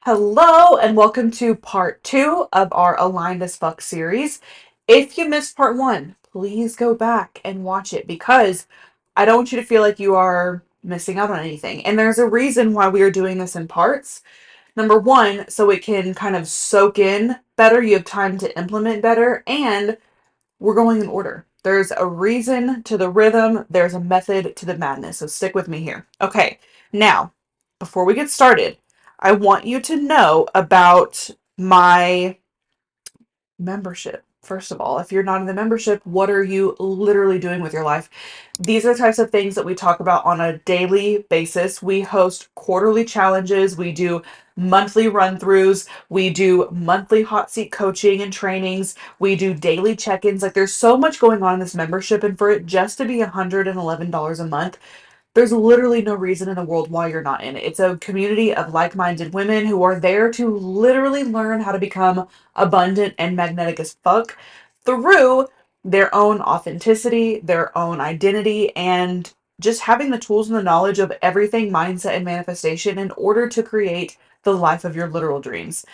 Hello, and welcome to part two of our Aligned as Fuck series. If you missed part one, please go back and watch it because I don't want you to feel like you are missing out on anything. And there's a reason why we are doing this in parts. Number one, so it can kind of soak in better, you have time to implement better, and we're going in order. There's a reason to the rhythm, there's a method to the madness. So stick with me here. Okay, now, before we get started, I want you to know about my membership. First of all, if you're not in the membership, what are you literally doing with your life? These are the types of things that we talk about on a daily basis. We host quarterly challenges, we do monthly run throughs, we do monthly hot seat coaching and trainings, we do daily check ins. Like, there's so much going on in this membership, and for it just to be $111 a month, there's literally no reason in the world why you're not in it. It's a community of like minded women who are there to literally learn how to become abundant and magnetic as fuck through their own authenticity, their own identity, and just having the tools and the knowledge of everything mindset and manifestation in order to create the life of your literal dreams.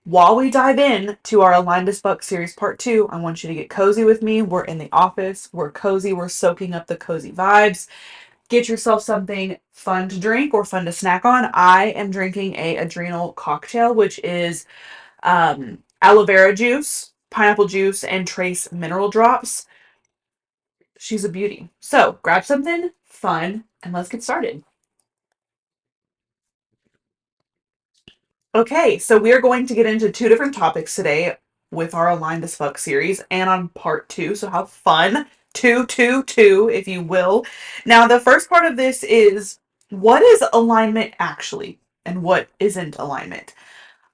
While we dive in to our Aligned as Fuck series part two, I want you to get cozy with me. We're in the office, we're cozy, we're soaking up the cozy vibes. Get yourself something fun to drink or fun to snack on. I am drinking a adrenal cocktail, which is aloe vera juice, pineapple juice, and trace mineral drops. She's a beauty. So grab something fun and let's get started. Okay, so we are going to get into two different topics today with our Aligned as Fuck series and on part two. So have fun. Two, if you will. Now, the first part of this is what is alignment actually and what isn't alignment?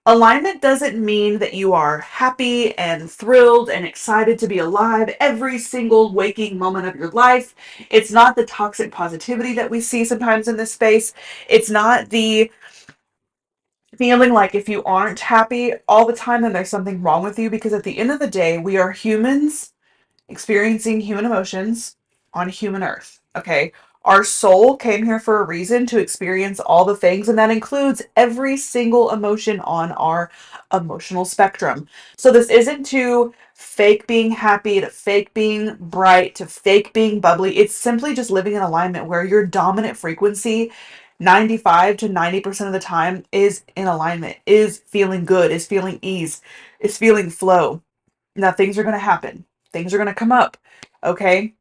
Alignment doesn't mean that you are happy and thrilled and excited to be alive every single waking moment of your life. It's not the toxic positivity that we see sometimes in this space. It's not the feeling like if you aren't happy all the time, then there's something wrong with you. Because at the end of the day, we are humans experiencing human emotions on human earth. Okay. Our soul came here for a reason to experience all the things, and that includes every single emotion on our emotional spectrum. So, this isn't to fake being happy, to fake being bright, to fake being bubbly. It's simply just living in alignment where your dominant frequency 95 to 90% of the time is in alignment, is feeling good, is feeling ease, is feeling flow. Now, things are going to happen, things are going to come up. Okay.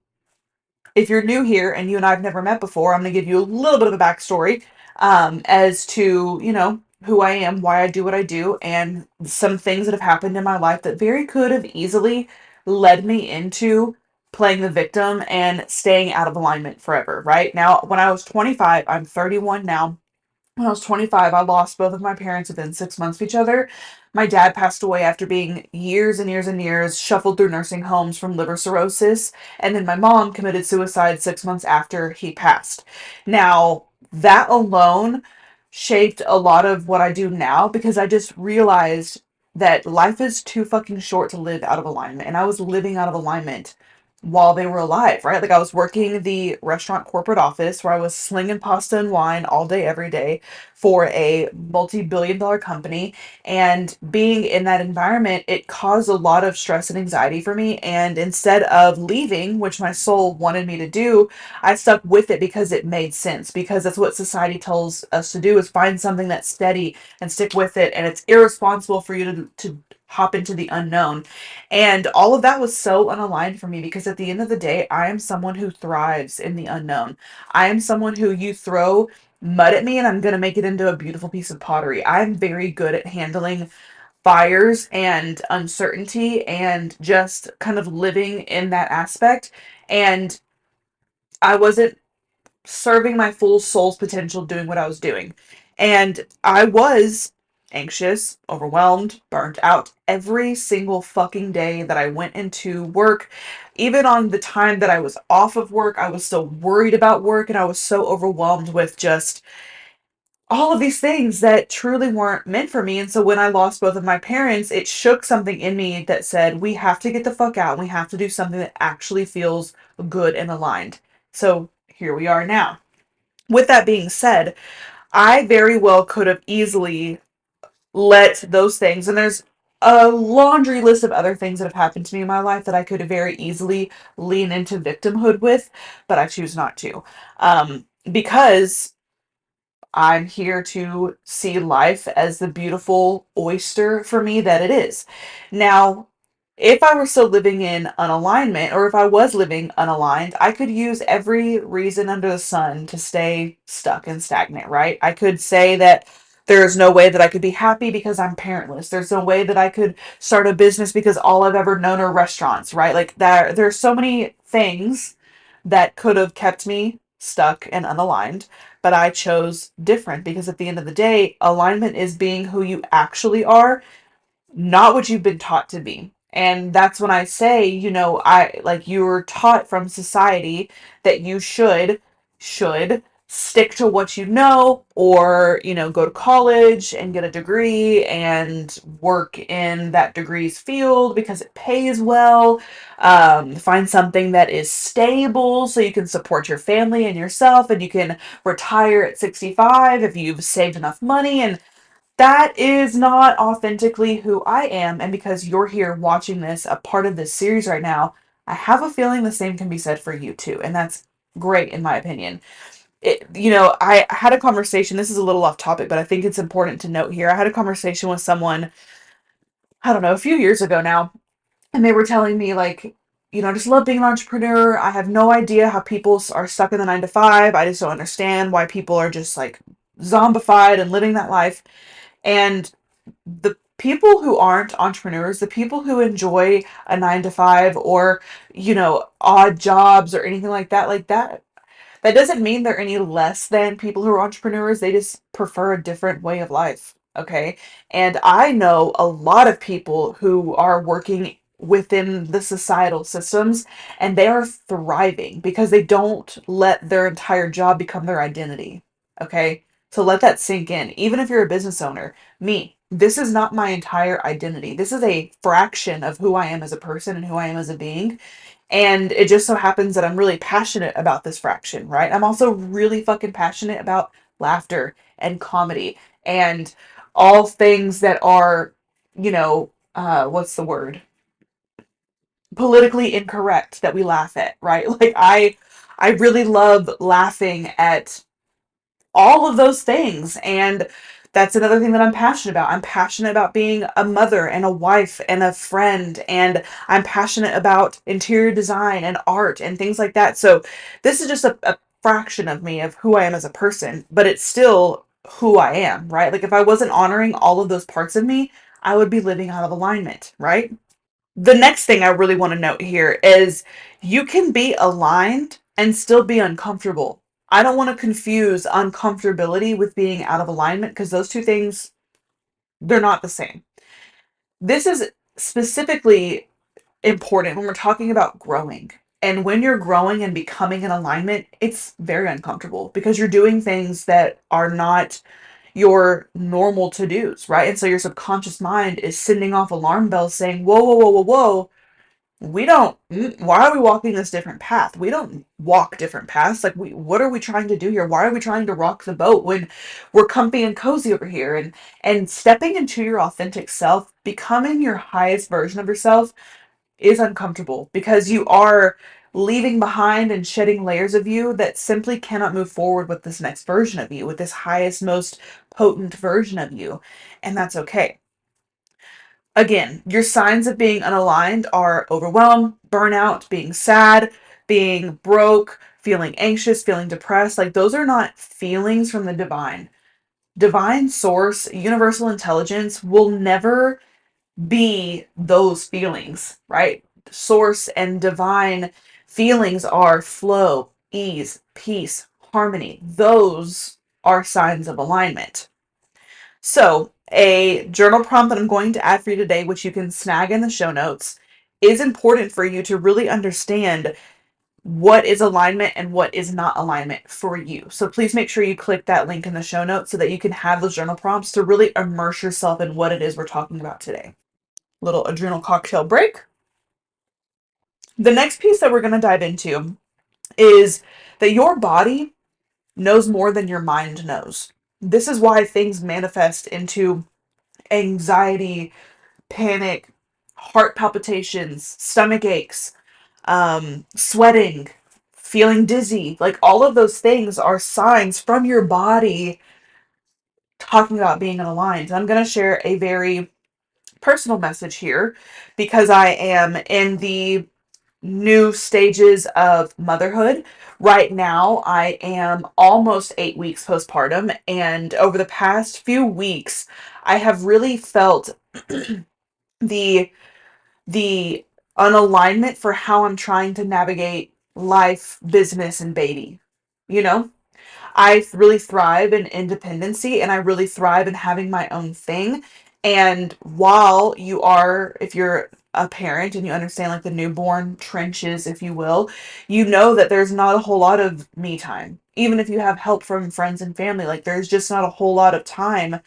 If you're new here and you and I've never met before, I'm going to give you a little bit of a backstory as to, who I am, why I do what I do, and some things that have happened in my life that very could have easily led me into playing the victim and staying out of alignment forever. Right now, when I was 25, I'm 31 now. When I was 25, I lost both of my parents within 6 months of each other. My dad passed away after being years and years and years shuffled through nursing homes from liver cirrhosis. And then my mom committed suicide 6 months after he passed. Now, that alone shaped a lot of what I do now because I just realized that life is too fucking short to live out of alignment. And I was living out of alignment while they were alive, right? Like, I was working the restaurant corporate office where I was slinging pasta and wine all day, every day for a multi-billion-dollar company. And being in that environment, it caused a lot of stress and anxiety for me. And instead of leaving, which my soul wanted me to do, I stuck with it because it made sense, because that's what society tells us to do, is find something that's steady and stick with it. And it's irresponsible for you to hop into the unknown. And all of that was so unaligned for me because at the end of the day, I am someone who thrives in the unknown. I am someone who, you throw mud at me and I'm going to make it into a beautiful piece of pottery. I'm very good at handling fires and uncertainty and just kind of living in that aspect. And I wasn't serving my full soul's potential doing what I was doing. And I was anxious, overwhelmed, burnt out every single fucking day that I went into work. Even on the time that I was off of work, I was still worried about work, and I was so overwhelmed with just all of these things that truly weren't meant for me. And so when I lost both of my parents, it shook something in me that said, we have to get the fuck out and we have to do something that actually feels good and aligned. So here we are now. With that being said, I very well could have easily let those things, and there's a laundry list of other things that have happened to me in my life that I could very easily lean into victimhood with, but I choose not to. Because I'm here to see life as the beautiful oyster for me that it is. Now, if I were still living in unalignment, or if I was living unaligned, I could use every reason under the sun to stay stuck and stagnant, right? I could say that there's no way that I could be happy because I'm parentless. There's no way that I could start a business because all I've ever known are restaurants, right? Like there's so many things that could have kept me stuck and unaligned, but I chose different because at the end of the day, alignment is being who you actually are, not what you've been taught to be. And that's when I say, I like you were taught from society that you should stick to what you know, or, go to college and get a degree and work in that degree's field because it pays well. Find something that is stable so you can support your family and yourself, and you can retire at 65 if you've saved enough money. And that is not authentically who I am. And because you're here watching this, a part of this series right now, I have a feeling the same can be said for you too. And that's great, in my opinion. I had a conversation. This is a little off topic, but I think it's important to note here. I had a conversation with someone, I don't know, a few years ago now, and they were telling me, like, I just love being an entrepreneur. I have no idea how people are stuck in the 9 to 5. I just don't understand why people are just like zombified and living that life. And the people who aren't entrepreneurs, the people who enjoy a 9 to 5, or, odd jobs or anything like that doesn't mean they're any less than people who are entrepreneurs. They just prefer a different way of life. Okay. And I know a lot of people who are working within the societal systems, and they are thriving because they don't let their entire job become their identity. Okay. So let that sink in. Even if you're a business owner, this is not my entire identity. This is a fraction of who I am as a person and who I am as a being. And it just so happens that I'm really passionate about this fraction, right? I'm also really fucking passionate about laughter and comedy and all things that are, what's the word? Politically incorrect that we laugh at, right? Like I really love laughing at all of those things. And that's another thing that I'm passionate about. I'm passionate about being a mother and a wife and a friend. And I'm passionate about interior design and art and things like that. So this is just a fraction of me, of who I am as a person, but it's still who I am, right? Like if I wasn't honoring all of those parts of me, I would be living out of alignment, right? The next thing I really want to note here is you can be aligned and still be uncomfortable. I don't want to confuse uncomfortability with being out of alignment, because those two things, they're not the same. This is specifically important when we're talking about growing. And when you're growing and becoming in alignment, it's very uncomfortable because you're doing things that are not your normal to-dos, right? And so your subconscious mind is sending off alarm bells saying, whoa, whoa, whoa, whoa, whoa, we don't, why are we walking this different path? We don't walk different paths. Like, what are we trying to do here? Why are we trying to rock the boat when we're comfy and cozy over here? And stepping into your authentic self, becoming your highest version of yourself, is uncomfortable because you are leaving behind and shedding layers of you that simply cannot move forward with this next version of you, with this highest, most potent version of you. And that's okay. Again, your signs of being unaligned are overwhelm, burnout, being sad, being broke, feeling anxious, feeling depressed. Like, those are not feelings from the divine. Divine source, universal intelligence will never be those feelings, right? Source and divine feelings are flow, ease, peace, harmony. Those are signs of alignment. So, a journal prompt that I'm going to add for you today, which you can snag in the show notes, is important for you to really understand what is alignment and what is not alignment for you. So please make sure you click that link in the show notes so that you can have those journal prompts to really immerse yourself in what it is we're talking about today. Little adrenal cocktail break. The next piece that we're going to dive into is that your body knows more than your mind knows. This is why things manifest into anxiety, panic, heart palpitations, stomach aches, sweating, feeling dizzy. Like all of those things are signs from your body talking about being unaligned. I'm going to share a very personal message here because I am in the new stages of motherhood. Right now, I am almost 8 weeks postpartum, and over the past few weeks, I have really felt the the unalignment for how I'm trying to navigate life, business, and baby. You know, I really thrive in independency and I really thrive in having my own thing. And while you are, if you're a parent and you understand like the newborn trenches, if you will, you know that there's not a whole lot of me time. Even if you have help from friends and family, like there's just not a whole lot of time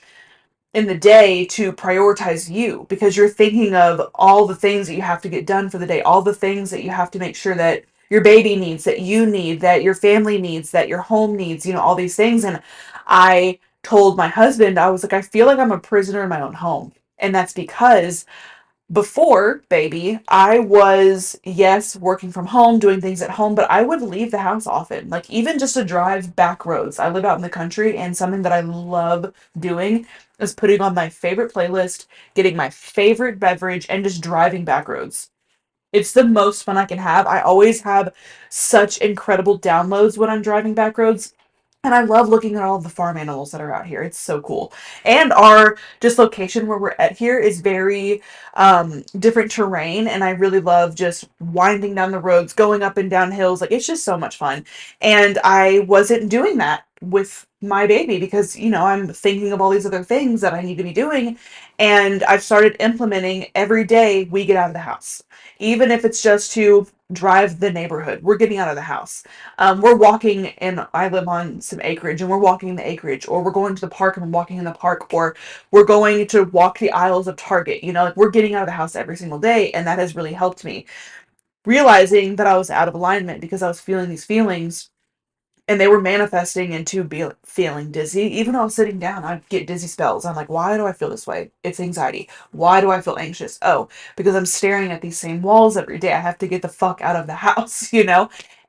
in the day to prioritize you because you're thinking of all the things that you have to get done for the day, all the things that you have to make sure that your baby needs, that you need, that your family needs, that your home needs, all these things. And I told my husband, I was like, I feel like I'm a prisoner in my own home. And that's because before baby, I was, yes, working from home, doing things at home, but I would leave the house often. Like, even just to drive back roads. I live out in the country, and something that I love doing is putting on my favorite playlist, getting my favorite beverage, and just driving back roads. It's the most fun I can have. I always have such incredible downloads when I'm driving back roads. And I love looking at all the farm animals that are out here. It's so cool. And our just location where we're at here is very different terrain. And I really love just winding down the roads, going up and down hills. Like it's just so much fun. And I wasn't doing that with my baby because, I'm thinking of all these other things that I need to be doing. And I've started implementing every day we get out of the house. Even if it's just to drive the neighborhood, we're getting out of the house. We're walking, and I live on some acreage, and we're walking the acreage, or we're going to the park and we're walking in the park, or we're going to walk the aisles of Target. Like we're getting out of the house every single day, and that has really helped me. Realizing that I was out of alignment because I was feeling these feelings and they were manifesting into feeling dizzy. Even when I was sitting down, I'd get dizzy spells. I'm like, why do I feel this way? It's anxiety. Why do I feel anxious? Oh, because I'm staring at these same walls every day. I have to get the fuck out of the house,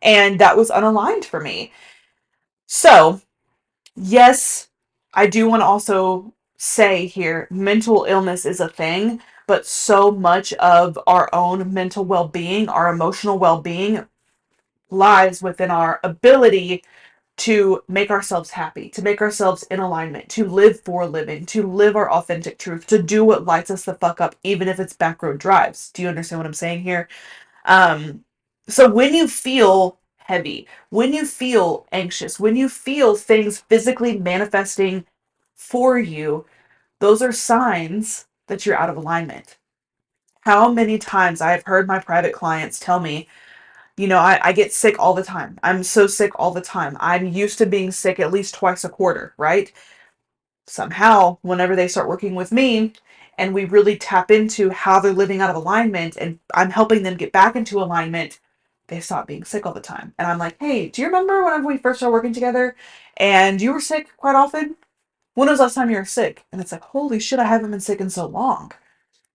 And that was unaligned for me. So, yes, I do want to also say here mental illness is a thing, but so much of our own mental well being, our emotional well being, lies within our ability to make ourselves happy, to make ourselves in alignment, to live for a living, to live our authentic truth, to do what lights us the fuck up, even if it's back road drives. Do you understand what I'm saying here? Um, so when you feel heavy, when you feel anxious, when you feel things physically manifesting for you, those are signs that you're out of alignment. How many times I've heard my private clients tell me, I get sick all the time. I'm so sick all the time. I'm used to being sick at least twice a quarter, right? Somehow, whenever they start working with me and we really tap into how they're living out of alignment and I'm helping them get back into alignment, they stop being sick all the time. And I'm like, hey, do you remember whenever we first started working together and you were sick quite often? When was the last time you were sick? And it's like, holy shit, I haven't been sick in so long.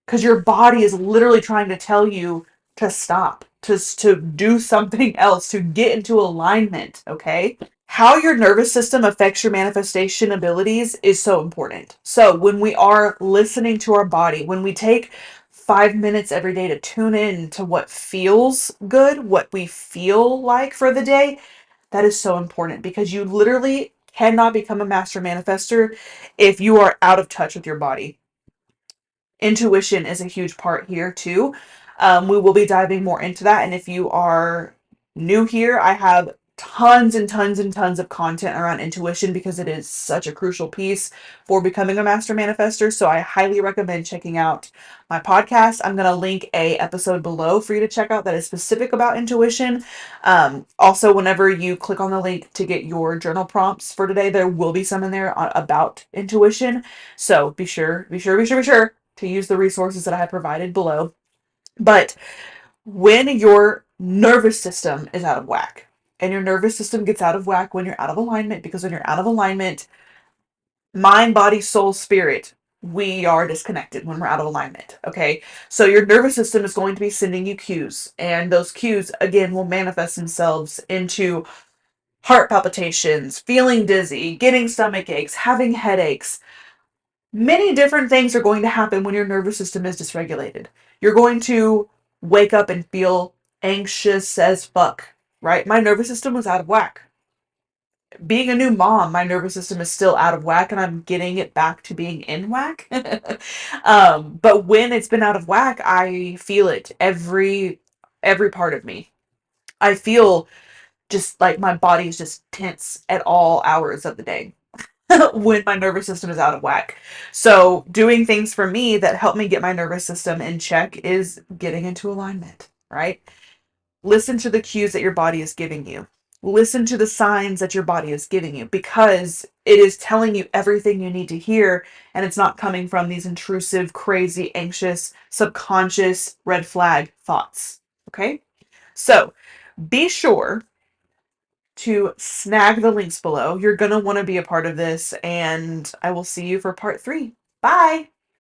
Because your body is literally trying to tell you to stop, to do something else, to get into alignment, okay? How your nervous system affects your manifestation abilities is so important. So when we are listening to our body, when we take 5 minutes every day to tune in to what feels good, what we feel like for the day, that is so important because you literally cannot become a master manifester if you are out of touch with your body. Intuition is a huge part here too. We will be diving more into that. And if you are new here, I have tons and tons and tons of content around intuition because it is such a crucial piece for becoming a master manifester. So I highly recommend checking out my podcast. I'm going to link a episode below for you to check out that is specific about intuition. Also, whenever you click on the link to get your journal prompts for today, there will be some in there about intuition. So be sure to use the resources that I have provided below. But when your nervous system is out of whack, and your nervous system gets out of whack when you're out of alignment, because when you're out of alignment, mind, body, soul, spirit we are disconnected, when we're out of alignment. Okay. So your nervous system is going to be sending you cues, and those cues, again, will manifest themselves into heart palpitations, feeling dizzy, getting stomach aches, having headaches. Many different things are going to happen when your nervous system is dysregulated. You're going to wake up and feel anxious as fuck, right? My nervous system was out of whack. Being a new mom, my nervous system is still out of whack, and I'm getting it back to being in whack. But when it's been out of whack, I feel it every part of me. I feel just like my body is just tense at all hours of the day when my nervous system is out of whack. So, doing things for me that help me get my nervous system in check is getting into alignment, right? Listen to the cues that your body is giving you. Listen to the signs that your body is giving you, because it is telling you everything you need to hear, and it's not coming from these intrusive, crazy, anxious, subconscious red flag thoughts. Okay? So, be sure to snag the links below. You're going to want to be a part of this, and I will see you for part 3. Bye.